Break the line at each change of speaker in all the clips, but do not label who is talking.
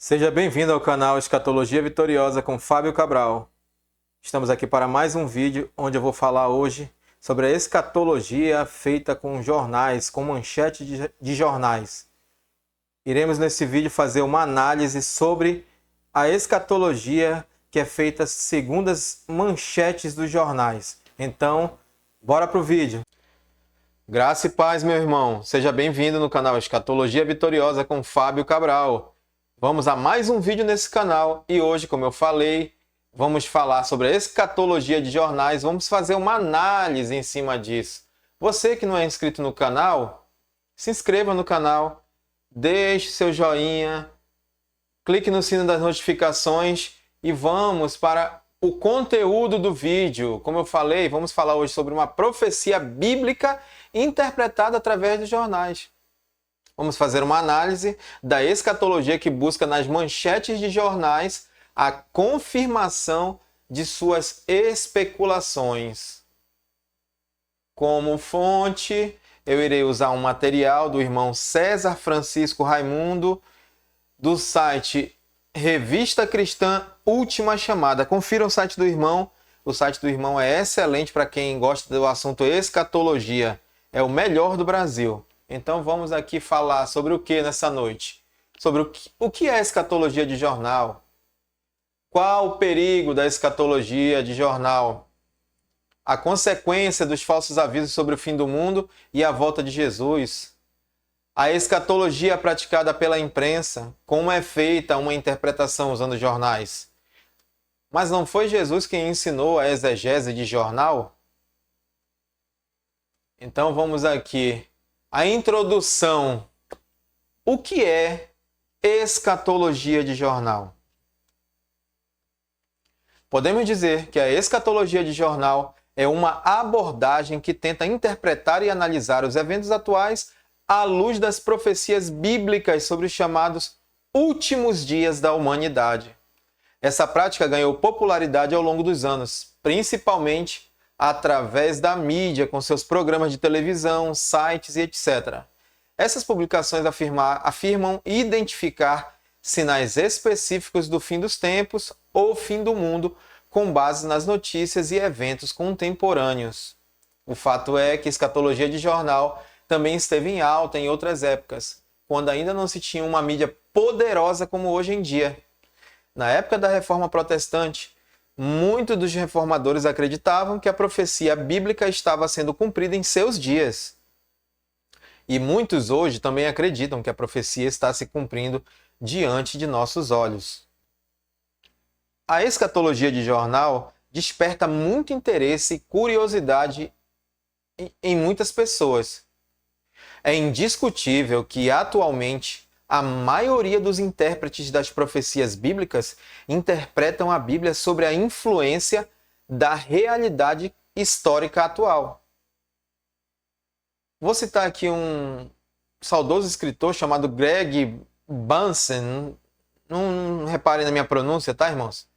Seja bem-vindo ao canal Escatologia Vitoriosa com Fábio Cabral. Estamos aqui para mais um vídeo onde eu vou falar hoje sobre a escatologia feita com jornais, com manchete de jornais. Iremos nesse vídeo fazer uma análise sobre a escatologia que é feita segundo as manchetes dos jornais. Então, bora pro vídeo. Graça e paz, meu irmão. Seja bem-vindo no canal Escatologia Vitoriosa com Fábio Cabral. Vamos a mais um vídeo nesse canal e hoje, como eu falei, vamos falar sobre a escatologia de jornais, vamos fazer uma análise em cima disso. Você que não é inscrito no canal, se inscreva no canal, deixe seu joinha, clique no sino das notificações e vamos para o conteúdo do vídeo. Como eu falei, vamos falar hoje sobre uma profecia bíblica interpretada através dos jornais. Vamos fazer uma análise da escatologia que busca nas manchetes de jornais a confirmação de suas especulações. Como fonte, eu irei usar um material do irmão César Francisco Raimundo, do site Revista Cristã Última Chamada. Confira o site do irmão. O site do irmão é excelente para quem gosta do assunto escatologia. É o melhor do Brasil. Então vamos aqui falar sobre o que nessa noite? Sobre o que é escatologia de jornal? Qual o perigo da escatologia de jornal? A consequência dos falsos avisos sobre o fim do mundo e a volta de Jesus? A escatologia praticada pela imprensa, como é feita uma interpretação usando jornais? Mas não foi Jesus quem ensinou a exegese de jornal? Então vamos aqui. A introdução. O que é escatologia de jornal? Podemos dizer que a escatologia de jornal é uma abordagem que tenta interpretar e analisar os eventos atuais à luz das profecias bíblicas sobre os chamados últimos dias da humanidade. Essa prática ganhou popularidade ao longo dos anos, principalmente através da mídia, com seus programas de televisão, sites e etc. Essas publicações afirmam identificar sinais específicos do fim dos tempos ou fim do mundo com base nas notícias e eventos contemporâneos. O fato é que a escatologia de jornal também esteve em alta em outras épocas, quando ainda não se tinha uma mídia poderosa como hoje em dia. Na época da Reforma Protestante, muitos dos reformadores acreditavam que a profecia bíblica estava sendo cumprida em seus dias. E muitos hoje também acreditam que a profecia está se cumprindo diante de nossos olhos. A escatologia de jornal desperta muito interesse e curiosidade em muitas pessoas. É indiscutível que, atualmente, a maioria dos intérpretes das profecias bíblicas interpretam a Bíblia sobre a influência da realidade histórica atual. Vou citar aqui um saudoso escritor chamado Greg Bunsen. Não reparem na minha pronúncia, tá, irmãos?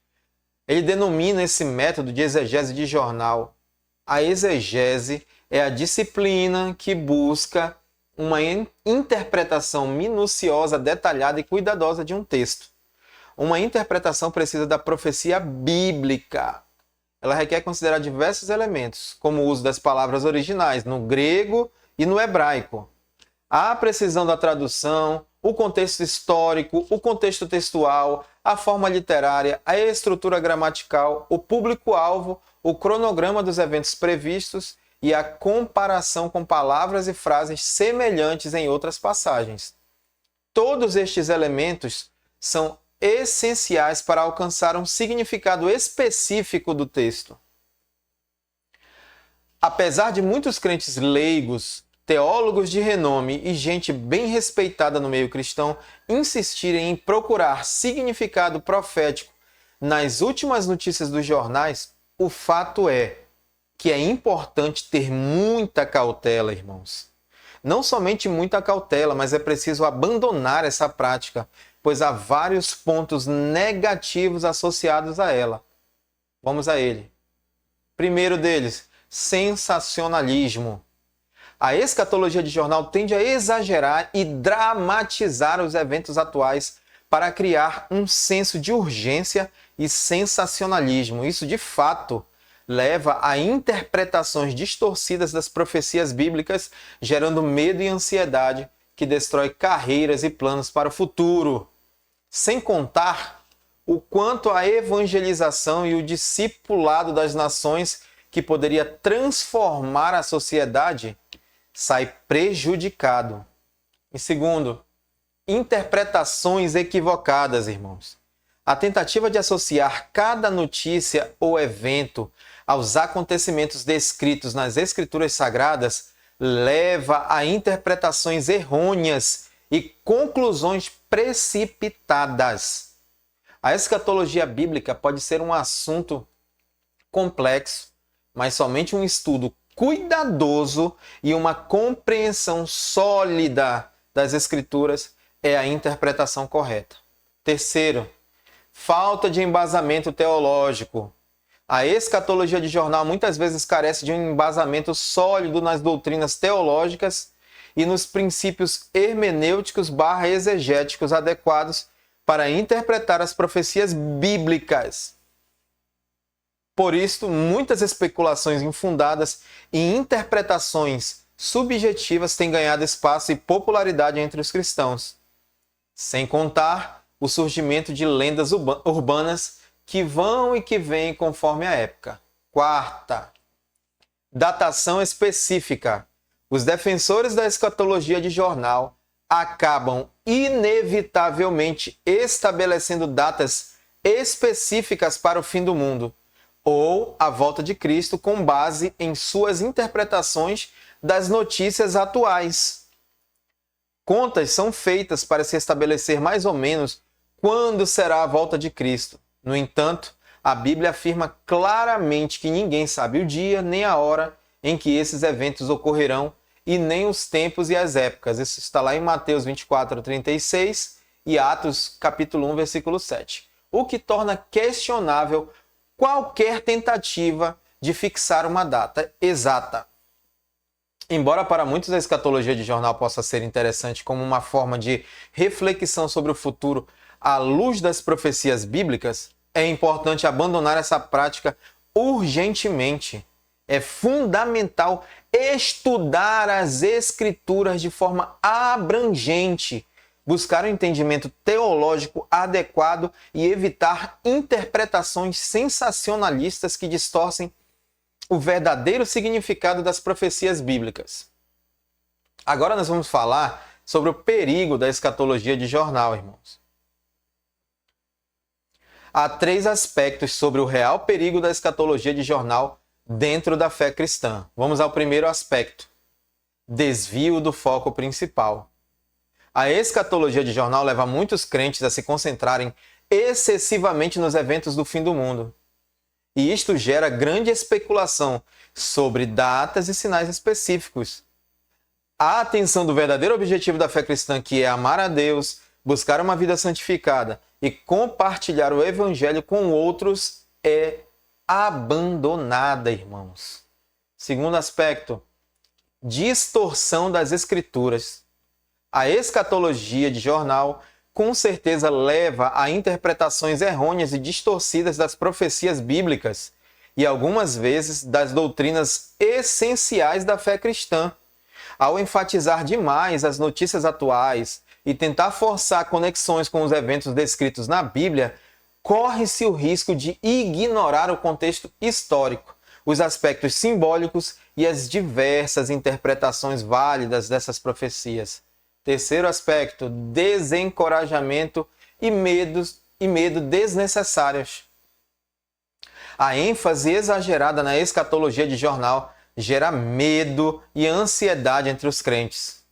Ele denomina esse método de exegese de jornal. A exegese é a disciplina que busca uma interpretação minuciosa, detalhada e cuidadosa de um texto. Uma interpretação precisa da profecia bíblica. Ela requer considerar diversos elementos, como o uso das palavras originais no grego e no hebraico, a precisão da tradução, o contexto histórico, o contexto textual, a forma literária, a estrutura gramatical, o público-alvo, o cronograma dos eventos previstos e a comparação com palavras e frases semelhantes em outras passagens. Todos estes elementos são essenciais para alcançar um significado específico do texto. Apesar de muitos crentes leigos, teólogos de renome e gente bem respeitada no meio cristão insistirem em procurar significado profético nas últimas notícias dos jornais, o fato é que é importante ter muita cautela, irmãos. Não somente muita cautela, mas é preciso abandonar essa prática, pois há vários pontos negativos associados a ela. Vamos a ele. Primeiro deles, sensacionalismo. A escatologia de jornal tende a exagerar e dramatizar os eventos atuais
para criar um senso de urgência e sensacionalismo. Isso, de fato, leva a interpretações distorcidas das profecias bíblicas, gerando medo e ansiedade que destrói carreiras e planos para o futuro. Sem contar o quanto a evangelização e o discipulado das nações, que poderia transformar a sociedade, sai prejudicado. E segundo, interpretações equivocadas, irmãos. A tentativa de associar cada notícia ou evento aos acontecimentos descritos nas Escrituras Sagradas leva a interpretações errôneas e conclusões precipitadas. A escatologia bíblica pode ser um assunto complexo, mas somente um estudo cuidadoso e uma compreensão sólida das Escrituras é a interpretação correta. Terceiro, falta de embasamento teológico. A escatologia de jornal muitas vezes carece de um embasamento sólido nas doutrinas teológicas e nos princípios hermenêuticos/exegéticos adequados para interpretar as profecias bíblicas. Por isso, muitas especulações infundadas e interpretações subjetivas têm ganhado espaço e popularidade entre os cristãos. Sem contar o surgimento de lendas urbanas que vão e que vêm conforme a época. Quarta, datação específica. Os defensores da escatologia de jornal acabam inevitavelmente estabelecendo datas específicas para o fim do mundo ou a volta de Cristo com base em suas interpretações das notícias atuais. Contas são feitas para se estabelecer mais ou menos quando será a volta de Cristo. No entanto, a Bíblia afirma claramente que ninguém sabe o dia nem a hora em que esses eventos ocorrerão e nem os tempos e as épocas. Isso está lá em Mateus 24:36 e Atos capítulo 1, versículo 7. O que torna questionável qualquer tentativa de fixar uma data exata. Embora para muitos a escatologia de jornal possa ser interessante como uma forma de reflexão sobre o futuro à luz das profecias bíblicas, é importante abandonar essa prática urgentemente. É fundamental estudar as Escrituras de forma abrangente, buscar um entendimento teológico adequado e evitar interpretações sensacionalistas que distorcem o verdadeiro significado das profecias bíblicas. Agora nós vamos falar sobre o perigo da escatologia de jornal, irmãos. Há 3 aspectos sobre o real perigo da escatologia de jornal dentro da fé cristã. Vamos ao primeiro aspecto: desvio do foco principal. A escatologia de jornal leva muitos crentes a se concentrarem excessivamente nos eventos do fim do mundo. E isto gera grande especulação sobre datas e sinais específicos. A atenção do verdadeiro objetivo da fé cristã, que é amar a Deus, buscar uma vida santificada e compartilhar o evangelho com outros, é abandonada, irmãos. Segundo aspecto, distorção das Escrituras. A escatologia de jornal com certeza leva a interpretações errôneas e distorcidas das profecias bíblicas e algumas vezes das doutrinas essenciais da fé cristã. Ao enfatizar demais as notícias atuais e tentar forçar conexões com os eventos descritos na Bíblia, corre-se o risco de ignorar o contexto histórico, os aspectos simbólicos e as diversas interpretações válidas dessas profecias. Terceiro aspecto, desencorajamento e medo desnecessários. A ênfase exagerada na escatologia de jornal gera medo e ansiedade entre os crentes,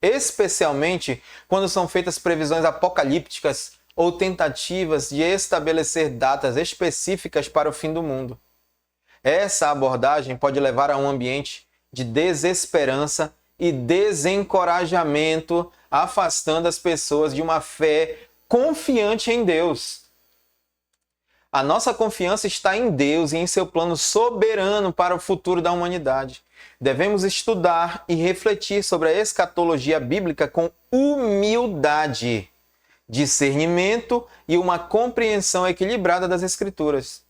especialmente quando são feitas previsões apocalípticas ou tentativas de estabelecer datas específicas para o fim do mundo. Essa abordagem pode levar a um ambiente de desesperança e desencorajamento, afastando as pessoas de uma fé confiante em Deus. A nossa confiança está em Deus e em seu plano soberano para o futuro da humanidade. Devemos estudar e refletir sobre a escatologia bíblica com humildade, discernimento e uma compreensão equilibrada das Escrituras.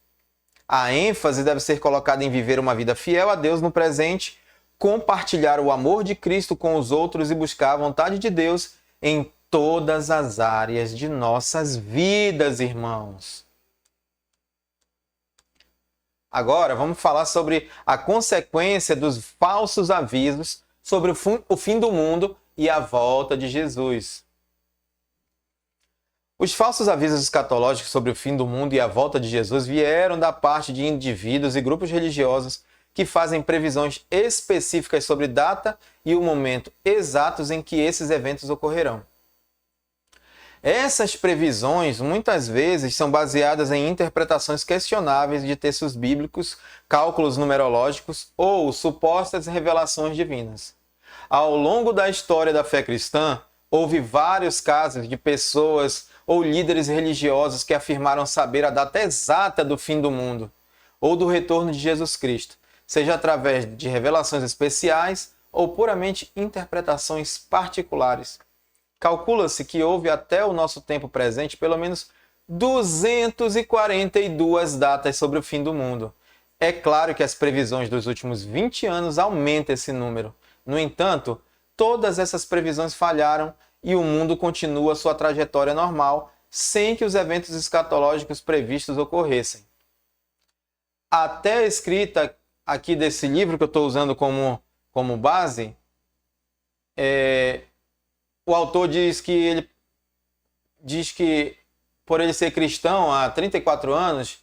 A ênfase deve ser colocada em viver uma vida fiel a Deus no presente, compartilhar o amor de Cristo com os outros e buscar a vontade de Deus em todas as áreas de nossas vidas, irmãos. Agora, vamos falar sobre a consequência dos falsos avisos sobre o fim do mundo e a volta de Jesus. Os falsos avisos escatológicos sobre o fim do mundo e a volta de Jesus vieram da parte de indivíduos e grupos religiosos que fazem previsões específicas sobre data e o momento exatos em que esses eventos ocorrerão. Essas previsões, muitas vezes, são baseadas em interpretações questionáveis de textos bíblicos, cálculos numerológicos ou supostas revelações divinas. Ao longo da história da fé cristã, houve vários casos de pessoas ou líderes religiosos que afirmaram saber a data exata do fim do mundo ou do retorno de Jesus Cristo, seja através de revelações especiais ou puramente interpretações particulares. Calcula-se que houve até o nosso tempo presente pelo menos 242 datas sobre o fim do mundo. É claro que as previsões dos últimos 20 anos aumentam esse número. No entanto, todas essas previsões falharam e o mundo continua sua trajetória normal sem que os eventos escatológicos previstos ocorressem. Até a escrita aqui desse livro que eu estou usando como base, o autor diz que por ele ser cristão há 34 anos,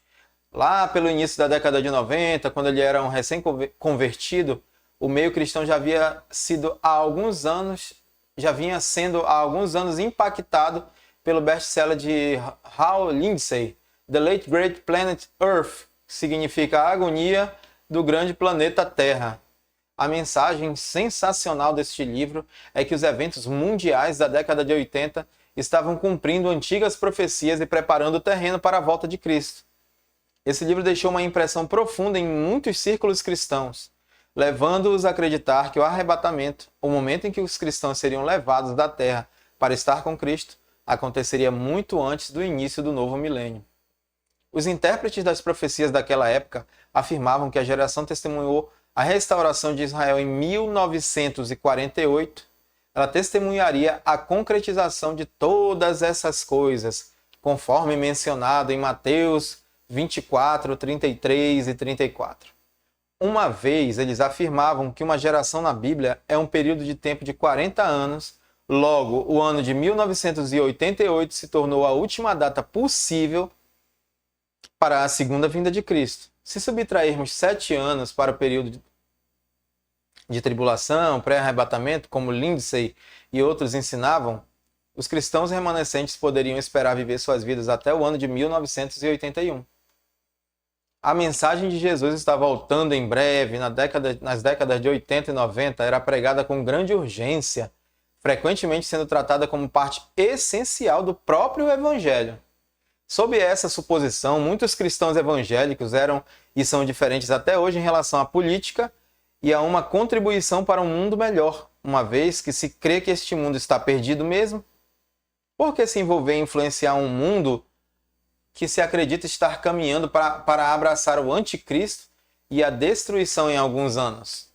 lá pelo início da década de 90, quando ele era um recém-convertido, o meio cristão já havia sido já vinha sendo há alguns anos impactado pelo best-seller de Hal Lindsey, The Late Great Planet Earth, que significa a agonia do grande planeta Terra. A mensagem sensacional deste livro é que os eventos mundiais da década de 80 estavam cumprindo antigas profecias e preparando o terreno para a volta de Cristo. Esse livro deixou uma impressão profunda em muitos círculos cristãos, levando-os a acreditar que o arrebatamento, o momento em que os cristãos seriam levados da terra para estar com Cristo, aconteceria muito antes do início do novo milênio. Os intérpretes das profecias daquela época afirmavam que a geração testemunhou a restauração de Israel em 1948, ela testemunharia a concretização de todas essas coisas, conforme mencionado em Mateus 24, 33 e 34. Uma vez, eles afirmavam que uma geração na Bíblia é um período de tempo de 40 anos, logo, o ano de 1988 se tornou a última data possível para a segunda vinda de Cristo. Se subtrairmos 7 anos para o período de tribulação, pré-arrebatamento, como Lindsey e outros ensinavam, os cristãos remanescentes poderiam esperar viver suas vidas até o ano de 1981. A mensagem de Jesus está voltando em breve, nas décadas de 80 e 90, era pregada com grande urgência, frequentemente sendo tratada como parte essencial do próprio Evangelho. Sob essa suposição, muitos cristãos evangélicos eram e são diferentes até hoje em relação à política e a uma contribuição para um mundo melhor, uma vez que se crê que este mundo está perdido mesmo. Por que se envolver em influenciar um mundo que se acredita estar caminhando para abraçar o anticristo e a destruição em alguns anos?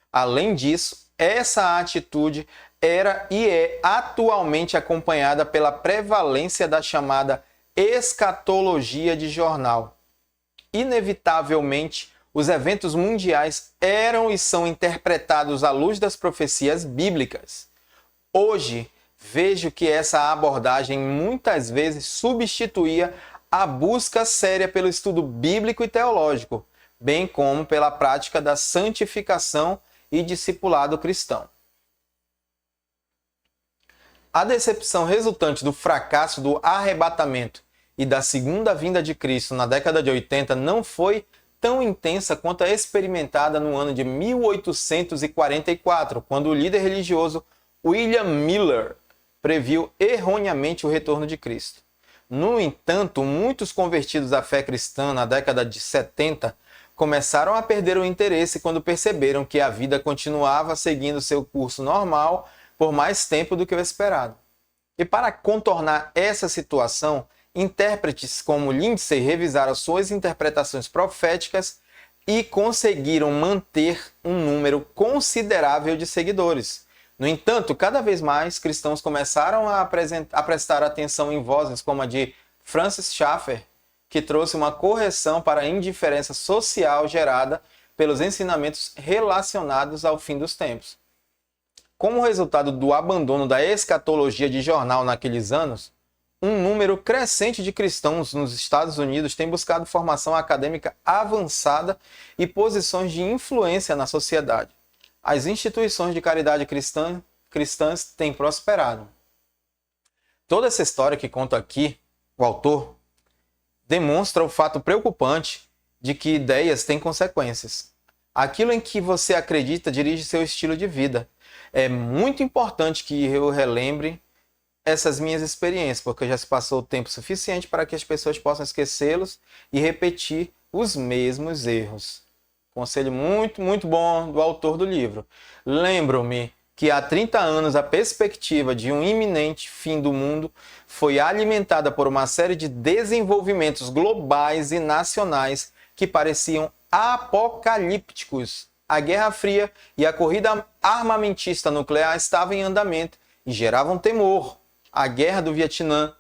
Além disso, essa atitude era e é atualmente acompanhada pela prevalência da chamada escatologia de jornal. Inevitavelmente, os eventos mundiais eram e são interpretados à luz das profecias bíblicas. Hoje, vejo que essa abordagem muitas vezes substituía a busca séria pelo estudo bíblico e teológico, bem como pela prática da santificação e discipulado cristão. A decepção resultante do fracasso do arrebatamento e da segunda vinda de Cristo na década de 80 não foi tão intensa quanto a experimentada no ano de 1844, quando o líder religioso William Miller previu erroneamente o retorno de Cristo. No entanto, muitos convertidos à fé cristã na década de 70 começaram a perder o interesse quando perceberam que a vida continuava seguindo seu curso normal por mais tempo do que o esperado. E para contornar essa situação, intérpretes como Lindsay revisaram suas interpretações proféticas e conseguiram manter um número considerável de seguidores. No entanto, cada vez mais cristãos começaram a prestar atenção em vozes como a de Francis Schaeffer, que trouxe uma correção para a indiferença social gerada pelos ensinamentos relacionados ao fim dos tempos. Como resultado do abandono da escatologia de jornal naqueles anos, um número crescente de cristãos nos Estados Unidos tem buscado formação acadêmica avançada e posições de influência na sociedade. As instituições de caridade cristãs têm prosperado. Toda essa história que conta aqui, o autor, demonstra o fato preocupante de que ideias têm consequências. Aquilo em que você acredita dirige seu estilo de vida. É muito importante que eu relembre essas minhas experiências, porque já se passou o tempo suficiente para que as pessoas possam esquecê-los e repetir os mesmos erros. Conselho muito, muito bom do autor do livro. Lembro-me que há 30 anos a perspectiva de um iminente fim do mundo foi alimentada por uma série de desenvolvimentos globais e nacionais que pareciam apocalípticos. A Guerra Fria e a corrida armamentista nuclear estavam em andamento e geravam temor. A Guerra do Vietnã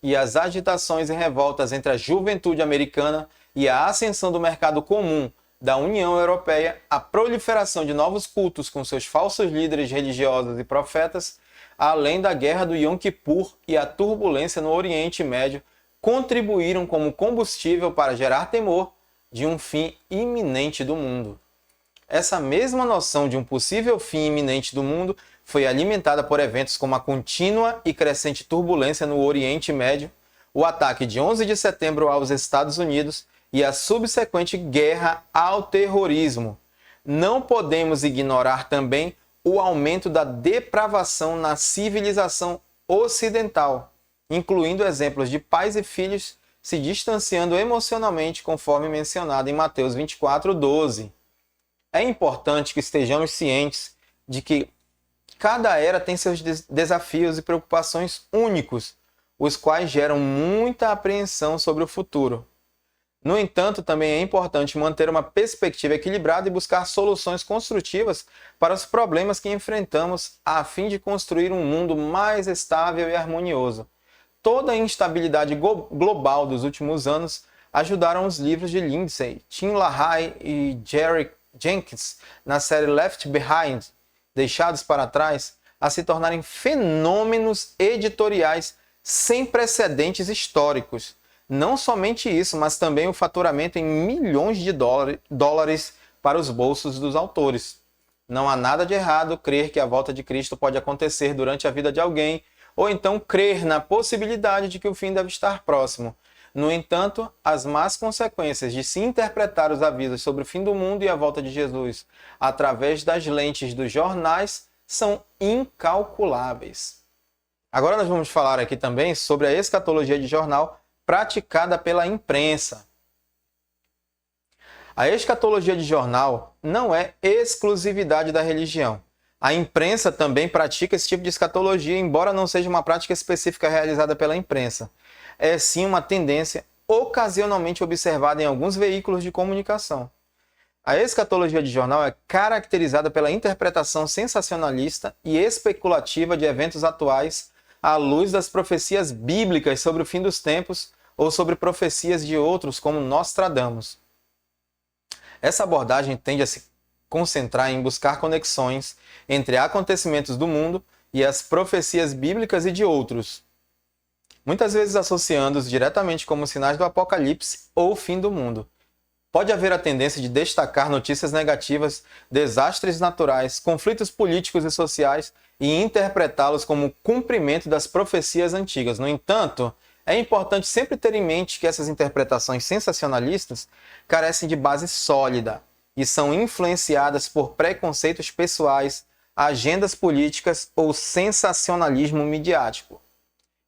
e as agitações e revoltas entre a juventude americana e a ascensão do mercado comum da União Europeia, a proliferação de novos cultos com seus falsos líderes religiosos e profetas, além da Guerra do Yom Kippur e a turbulência no Oriente Médio, contribuíram como combustível para gerar temor de um fim iminente do mundo. Essa mesma noção de um possível fim iminente do mundo foi alimentada por eventos como a contínua e crescente turbulência no Oriente Médio, o ataque de 11 de setembro aos Estados Unidos e a subsequente guerra ao terrorismo. Não podemos ignorar também o aumento da depravação na civilização ocidental, incluindo exemplos de pais e filhos se distanciando emocionalmente, conforme mencionado em Mateus 24:12. É importante que estejamos cientes de que cada era tem seus desafios e preocupações únicos, os quais geram muita apreensão sobre o futuro. No entanto, também é importante manter uma perspectiva equilibrada e buscar soluções construtivas para os problemas que enfrentamos, a fim de construir um mundo mais estável e harmonioso. Toda a instabilidade global dos últimos anos ajudaram os livros de Lindsay, Tim LaHaye e Jerry Jenkins na série Left Behind, Deixados para Trás, a se tornarem fenômenos editoriais sem precedentes históricos. Não somente isso, mas também o faturamento em milhões de dólares para os bolsos dos autores. Não há nada de errado crer que a volta de Cristo pode acontecer durante a vida de alguém, ou então crer na possibilidade de que o fim deve estar próximo. No entanto, as más consequências de se interpretar os avisos sobre o fim do mundo e a volta de Jesus através das lentes dos jornais são incalculáveis. Agora nós vamos falar aqui também sobre a escatologia de jornal praticada pela imprensa. A escatologia de jornal não é exclusividade da religião. A imprensa também pratica esse tipo de escatologia, embora não seja uma prática específica realizada pela imprensa. É sim uma tendência ocasionalmente observada em alguns veículos de comunicação. A escatologia de jornal é caracterizada pela interpretação sensacionalista e especulativa de eventos atuais à luz das profecias bíblicas sobre o fim dos tempos ou sobre profecias de outros, como Nostradamus. Essa abordagem tende a se concentrar em buscar conexões entre acontecimentos do mundo e as profecias bíblicas e de outros, muitas vezes associando-os diretamente como sinais do apocalipse ou fim do mundo. Pode haver a tendência de destacar notícias negativas, desastres naturais, conflitos políticos e sociais e interpretá-los como cumprimento das profecias antigas. No entanto, é importante sempre ter em mente que essas interpretações sensacionalistas carecem de base sólida e são influenciadas por preconceitos pessoais, agendas políticas ou sensacionalismo midiático.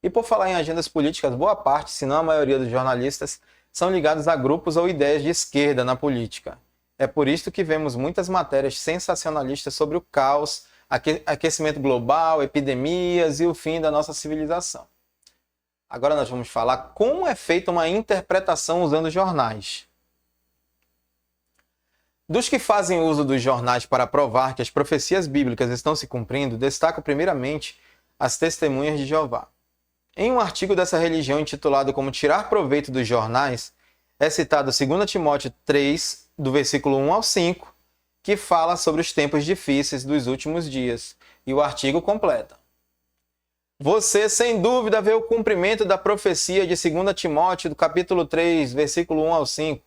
E por falar em agendas políticas, boa parte, se não a maioria dos jornalistas, são ligados a grupos ou ideias de esquerda na política. É por isso que vemos muitas matérias sensacionalistas sobre o caos, aquecimento global, epidemias e o fim da nossa civilização. Agora nós vamos falar como é feita uma interpretação usando jornais. Dos que fazem uso dos jornais para provar que as profecias bíblicas estão se cumprindo, destaco primeiramente as Testemunhas de Jeová. Em um artigo dessa religião intitulado Como Tirar Proveito dos Jornais, é citado 2 Timóteo 3, do versículo 1 ao 5, que fala sobre os tempos difíceis dos últimos dias. E o artigo completa: você, sem dúvida, vê o cumprimento da profecia de 2 Timóteo, do capítulo 3, versículo 1 ao 5,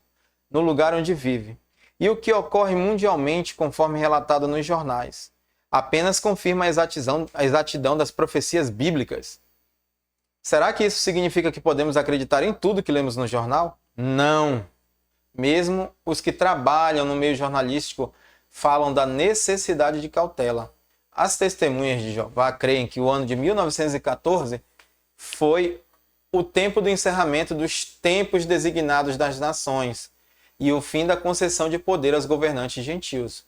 no lugar onde vive. E o que ocorre mundialmente, conforme relatado nos jornais, apenas confirma a exatidão das profecias bíblicas. Será que isso significa que podemos acreditar em tudo que lemos no jornal? Não. Mesmo os que trabalham no meio jornalístico falam da necessidade de cautela. As Testemunhas de Jeová creem que o ano de 1914 foi o tempo do encerramento dos tempos designados das nações e o fim da concessão de poder aos governantes gentios.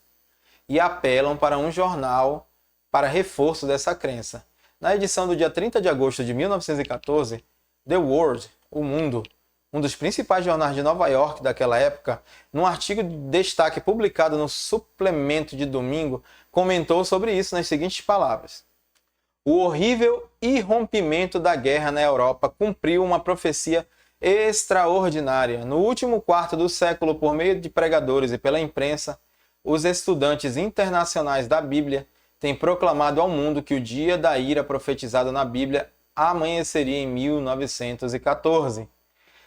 E apelam para um jornal para reforço dessa crença. Na edição do dia 30 de agosto de 1914, The World, O Mundo, um dos principais jornais de Nova York daquela época, num artigo de destaque publicado no suplemento de domingo, comentou sobre isso nas seguintes palavras: o horrível irrompimento da guerra na Europa cumpriu uma profecia extraordinária. No último quarto do século, por meio de pregadores e pela imprensa, os estudantes internacionais da Bíblia têm proclamado ao mundo que o dia da ira profetizado na Bíblia amanheceria em 1914.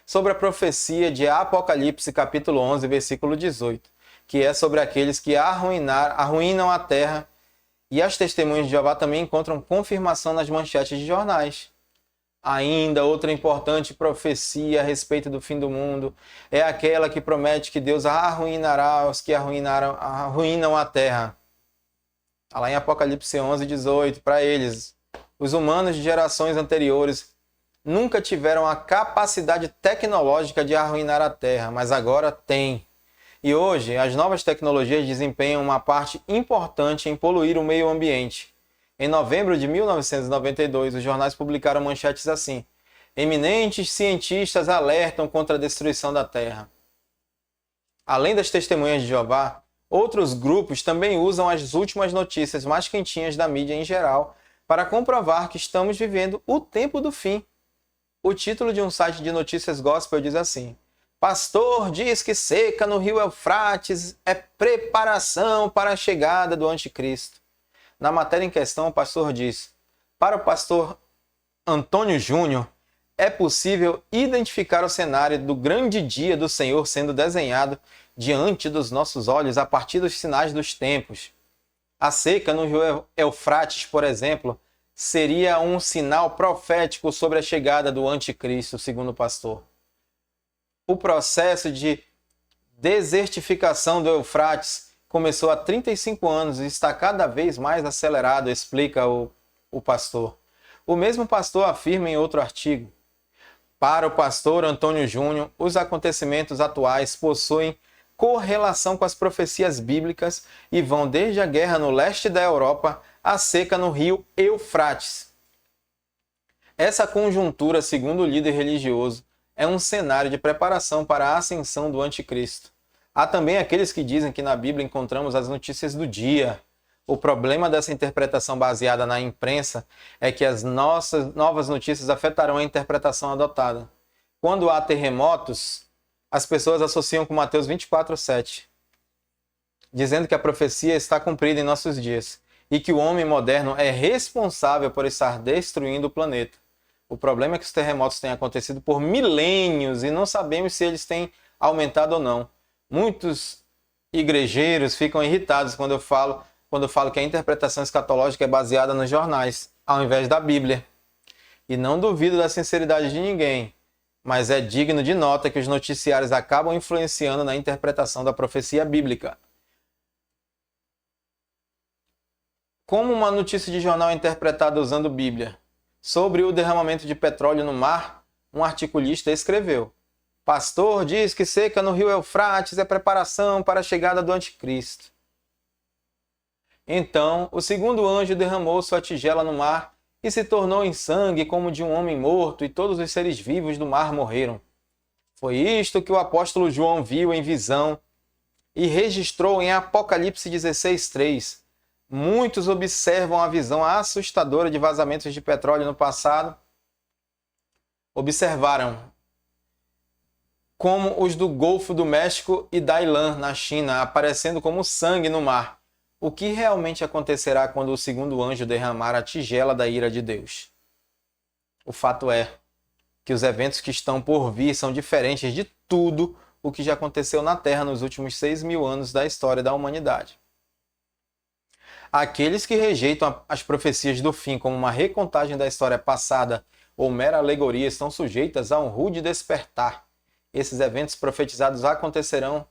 Sobre a profecia de Apocalipse, capítulo 11, versículo 18, que é sobre aqueles que arruinam a terra, e as Testemunhas de Jeová também encontram confirmação nas manchetes de jornais. Ainda outra importante profecia a respeito do fim do mundo é aquela que promete que Deus arruinará os que arruinam a terra. Está lá em Apocalipse 11, 18, para eles, os humanos de gerações anteriores nunca tiveram a capacidade tecnológica de arruinar a terra, mas agora têm. E hoje, as novas tecnologias desempenham uma parte importante em poluir o meio ambiente. Em novembro de 1992, os jornais publicaram manchetes assim: eminentes cientistas alertam contra a destruição da terra. Além das Testemunhas de Jeová, outros grupos também usam as últimas notícias mais quentinhas da mídia em geral para comprovar que estamos vivendo o tempo do fim. O título de um site de notícias gospel diz assim: pastor diz que seca no rio Eufrates é preparação para a chegada do anticristo. Na matéria em questão, o pastor diz: para o pastor Antônio Júnior, é possível identificar o cenário do grande dia do Senhor sendo desenhado diante dos nossos olhos a partir dos sinais dos tempos. A seca no rio Eufrates, por exemplo, seria um sinal profético sobre a chegada do anticristo, segundo o pastor. O processo de desertificação do Eufrates começou há 35 anos e está cada vez mais acelerado, explica o pastor. O mesmo pastor afirma em outro artigo: para o pastor Antônio Júnior, os acontecimentos atuais possuem correlação com as profecias bíblicas e vão desde a guerra no leste da Europa à seca no rio Eufrates. Essa conjuntura, segundo o líder religioso, é um cenário de preparação para a ascensão do anticristo. Há também aqueles que dizem que na Bíblia encontramos as notícias do dia. O problema dessa interpretação baseada na imprensa é que as nossas novas notícias afetarão a interpretação adotada. Quando há terremotos, as pessoas associam com Mateus 24:7, dizendo que a profecia está cumprida em nossos dias e que o homem moderno é responsável por estar destruindo o planeta. O problema é que os terremotos têm acontecido por milênios e não sabemos se eles têm aumentado ou não. Muitos igrejeiros ficam irritados quando eu falo que a interpretação escatológica é baseada nos jornais, ao invés da Bíblia. E não duvido da sinceridade de ninguém, mas é digno de nota que os noticiários acabam influenciando na interpretação da profecia bíblica. Como uma notícia de jornal é interpretada usando Bíblia? Sobre o derramamento de petróleo no mar, um articulista escreveu: pastor diz que seca no rio Eufrates é preparação para a chegada do anticristo. Então o segundo anjo derramou sua tigela no mar e se tornou em sangue como de um homem morto, e todos os seres vivos do mar morreram. Foi isto que o apóstolo João viu em visão e registrou em Apocalipse 16:3. Muitos observam a visão assustadora de vazamentos de petróleo no passado. Observaram como os do Golfo do México e Dailan, na China, aparecendo como sangue no mar. O que realmente acontecerá quando o segundo anjo derramar a tigela da ira de Deus? O fato é que os eventos que estão por vir são diferentes de tudo o que já aconteceu na Terra nos últimos 6.000 anos da história da humanidade. Aqueles que rejeitam as profecias do fim como uma recontagem da história passada ou mera alegoria estão sujeitas a um rude despertar. Esses eventos profetizados acontecerão.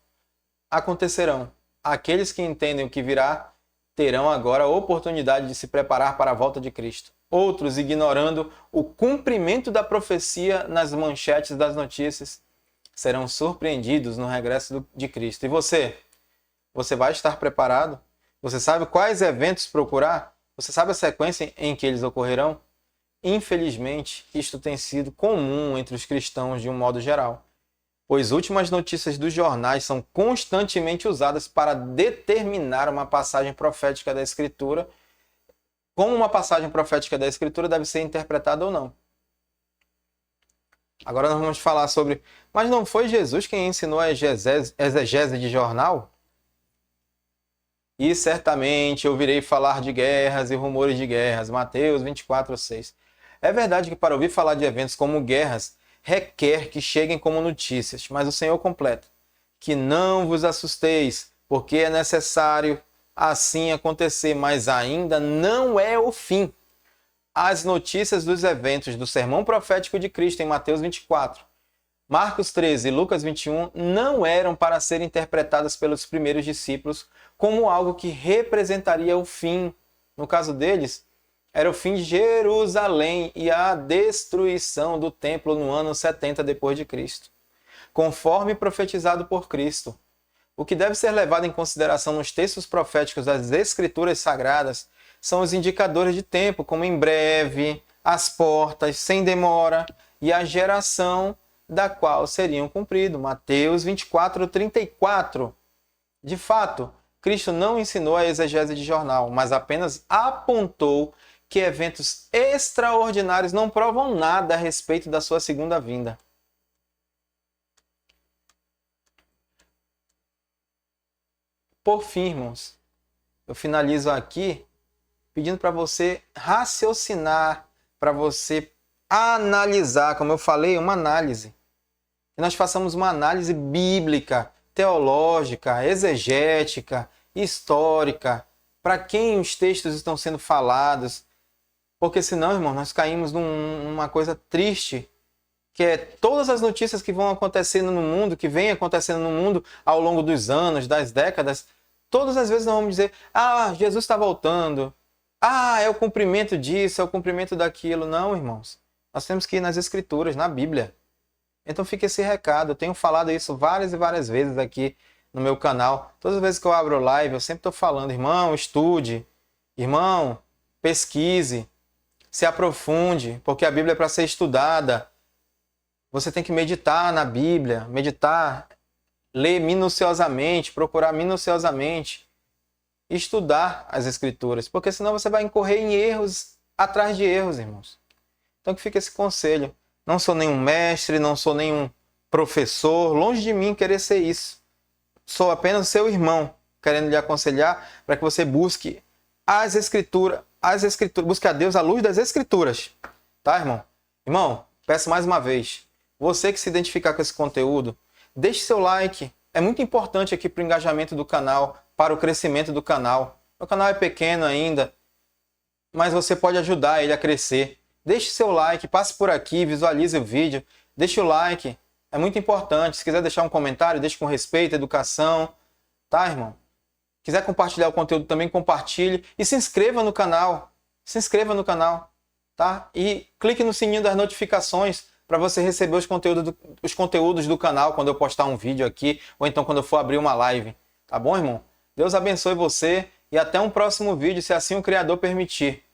Aqueles que entendem o que virá terão agora a oportunidade de se preparar para a volta de Cristo. Outros, ignorando o cumprimento da profecia nas manchetes das notícias, serão surpreendidos no regresso de Cristo. E você? Você vai estar preparado? Você sabe quais eventos procurar? Você sabe a sequência em que eles ocorrerão? Infelizmente, isto tem sido comum entre os cristãos de um modo geral, pois últimas notícias dos jornais são constantemente usadas para determinar uma passagem profética da Escritura, como uma passagem profética da Escritura deve ser interpretada ou não. Agora nós vamos falar sobre... Mas não foi Jesus quem ensinou a exegese de jornal? E certamente ouvirei falar de guerras e rumores de guerras. Mateus 24:6. É verdade que para ouvir falar de eventos como guerras, requer que cheguem como notícias, mas o Senhor completa: que não vos assusteis, porque é necessário assim acontecer, mas ainda não é o fim. As notícias dos eventos do sermão profético de Cristo em Mateus 24, Marcos 13 e Lucas 21 não eram para serem interpretadas pelos primeiros discípulos como algo que representaria o fim. No caso deles, era o fim de Jerusalém e a destruição do templo no ano 70 depois de Cristo, conforme profetizado por Cristo. O que deve ser levado em consideração nos textos proféticos das Escrituras Sagradas são os indicadores de tempo, como em breve, as portas, sem demora, e a geração da qual seriam cumpridos. Mateus 24:34. De fato, Cristo não ensinou a exegese de jornal, mas apenas apontou que eventos extraordinários não provam nada a respeito da sua segunda vinda. Por fim, irmãos, eu finalizo aqui pedindo para você raciocinar, para você analisar, como eu falei, uma análise. Que nós façamos uma análise bíblica, teológica, exegética, histórica, para quem os textos estão sendo falados. Porque senão, irmão, nós caímos numa coisa triste, que é todas as notícias que vão acontecendo no mundo, que vêm acontecendo no mundo ao longo dos anos, das décadas, todas as vezes nós vamos dizer: ah, Jesus está voltando, ah, é o cumprimento disso, é o cumprimento daquilo. Não, irmãos, nós temos que ir nas Escrituras, na Bíblia. Então fica esse recado. Eu tenho falado isso várias e várias vezes aqui no meu canal. Todas as vezes que eu abro live, eu sempre estou falando: irmão, estude, irmão, pesquise, se aprofunde, porque a Bíblia é para ser estudada. Você tem que meditar na Bíblia, meditar, ler minuciosamente, procurar minuciosamente, estudar as Escrituras, porque senão você vai incorrer em erros atrás de erros, irmãos. Então que fica esse conselho. Não sou nenhum mestre, não sou nenhum professor, longe de mim querer ser isso. Sou apenas seu irmão, querendo lhe aconselhar para que você busque as Escrituras, busque a Deus à luz das Escrituras. Tá, irmão? Irmão, peço mais uma vez, você que se identificar com esse conteúdo, deixe seu like. É muito importante aqui para o engajamento do canal, para o crescimento do canal. O canal é pequeno ainda, mas você pode ajudar ele a crescer. Deixe seu like, passe por aqui, visualize o vídeo, deixe o like, é muito importante. Se quiser deixar um comentário, deixe com respeito, educação, tá, irmão? Quiser compartilhar o conteúdo também, compartilhe e se inscreva no canal, tá? E clique no sininho das notificações para você receber os conteúdos do canal quando eu postar um vídeo aqui ou então quando eu for abrir uma live, tá bom, irmão? Deus abençoe você e até um próximo vídeo, se assim o Criador permitir.